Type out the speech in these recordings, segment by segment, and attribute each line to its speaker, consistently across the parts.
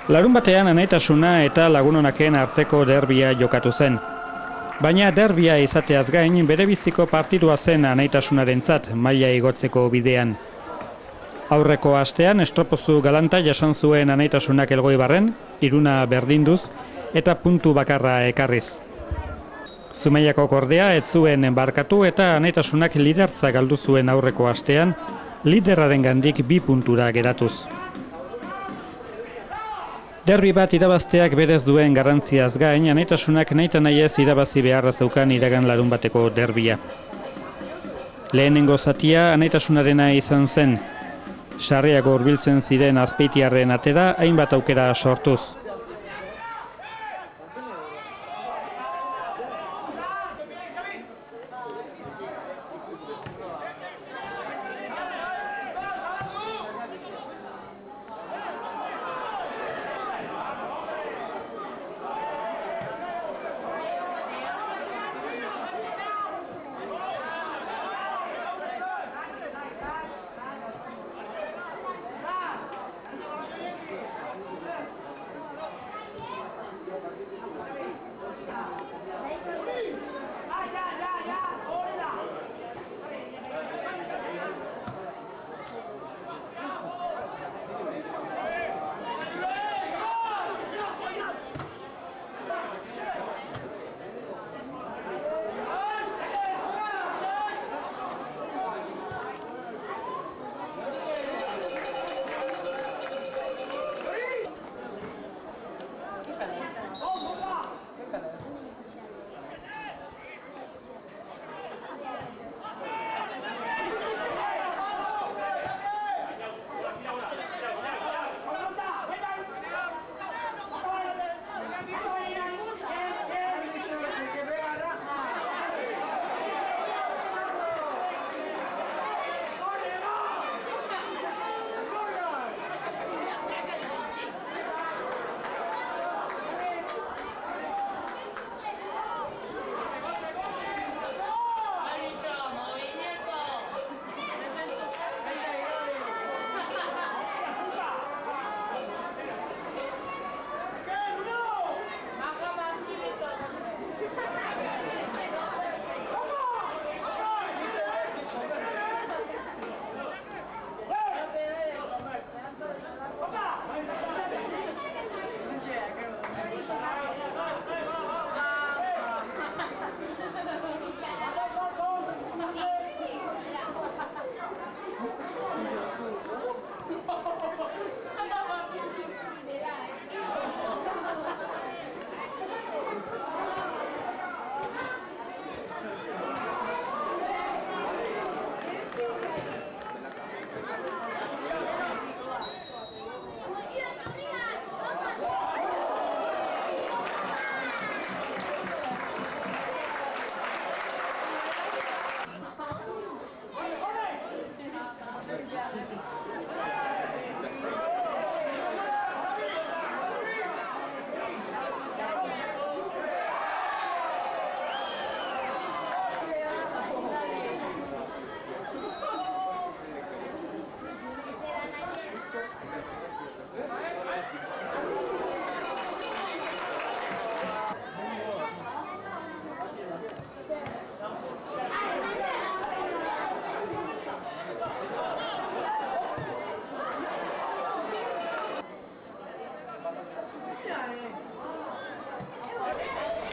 Speaker 1: Larun batean Anaitasuna eta Lagunonaken arteko derbia jokatu zen. Baina derbia izateaz gain berebiziko partidua zen Anaitasunarentzat maila igotzeko bidean. Aurreko astean estropozu galanta jasan zuen Anaitasunak Elgoibarren, Iruna berdinduz eta puntu bakarra ekarriz. Zumaiako kordea ez zuen barkatu eta Anaitasunak lidertza galdu zuen aurreko astean, liderrarengandik 2 puntura geratuz. Derbi bat irabazteak berez duen garrantziaz gain, Anaitasunak nahita nahiez irabazi beharra zeukan iragan larun bateko derbia. Lehenengo zatia Anaitasunarena izan zen. Sarriago hurbiltzen ziren Azpeitiarren atera hainbat aukera sortuz.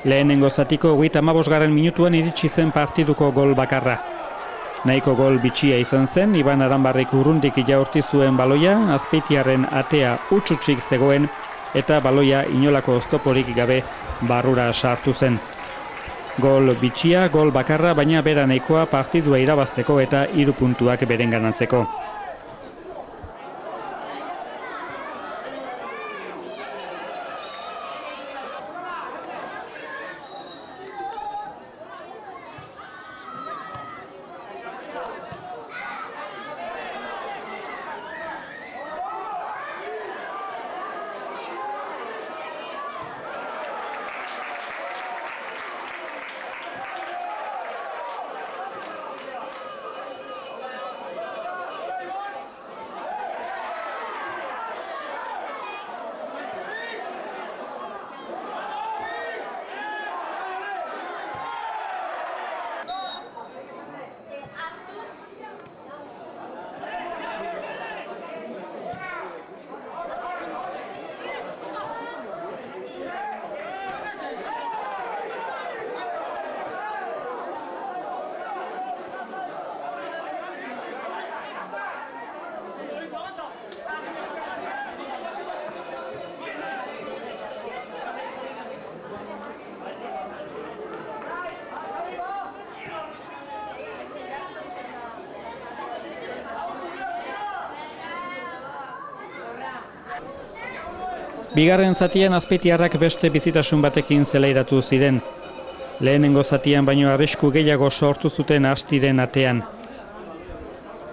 Speaker 1: Lehenengo zatiko 55. minutuan iritsi zen partiduko gol bakarra. Nahiko gol bitxia izan zen, Iban Aranbarrik urrundik jaurti zuen baloia, Azpeitiarren atea utxutxik zegoen eta baloia inolako oztoporik gabe barrura sartu zen. Gol bitxia, gol bakarra, baina bera nahikoa partidua irabazteko eta 3 puntuak berenganatzeko. Bigarren zatian azpeitiarrak beste bizitasun batekin zelairatu ziren. Lehenengo zatian baino arrisku gehiago sortu zuten Astiren atean.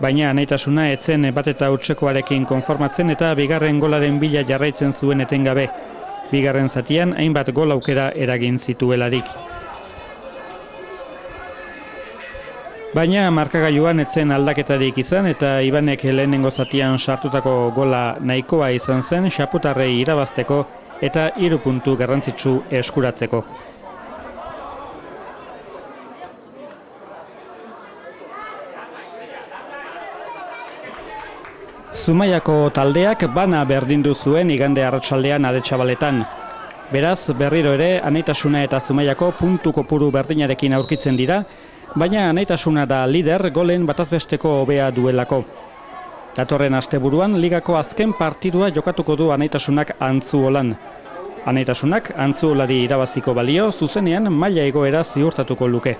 Speaker 1: Baina anaitasuna etzen bat eta hutsekoarekin konformatzen eta bigarren golaren bila jarraitzen zuen etengabe. Bigarren zatian hainbat gol aukera eragin zituelarik. Baina markagailuan etzen aldaketarik izan eta Ibanek lehenengo zatian sartutako gola nahikoa izan zen xaputarrei irabazteko eta 3 puntu garrantzitsu eskuratzeko. Zumaiako taldeak bana berdindu zuen igande arratsaldean Aretxabaletan. Beraz, berriro ere, Anaitasuna eta Zumaiako puntu kopuru berdinarekin aurkitzen dira, baina Anaitasuna da lider golen batazbesteko hobea duelako. Datorren asteburuan ligako azken partidua jokatuko du Anaitasunak Antzuolan. Anaitasunak Antzuolari irabaziko balio, zuzenean maila igoera ziurtatuko luke.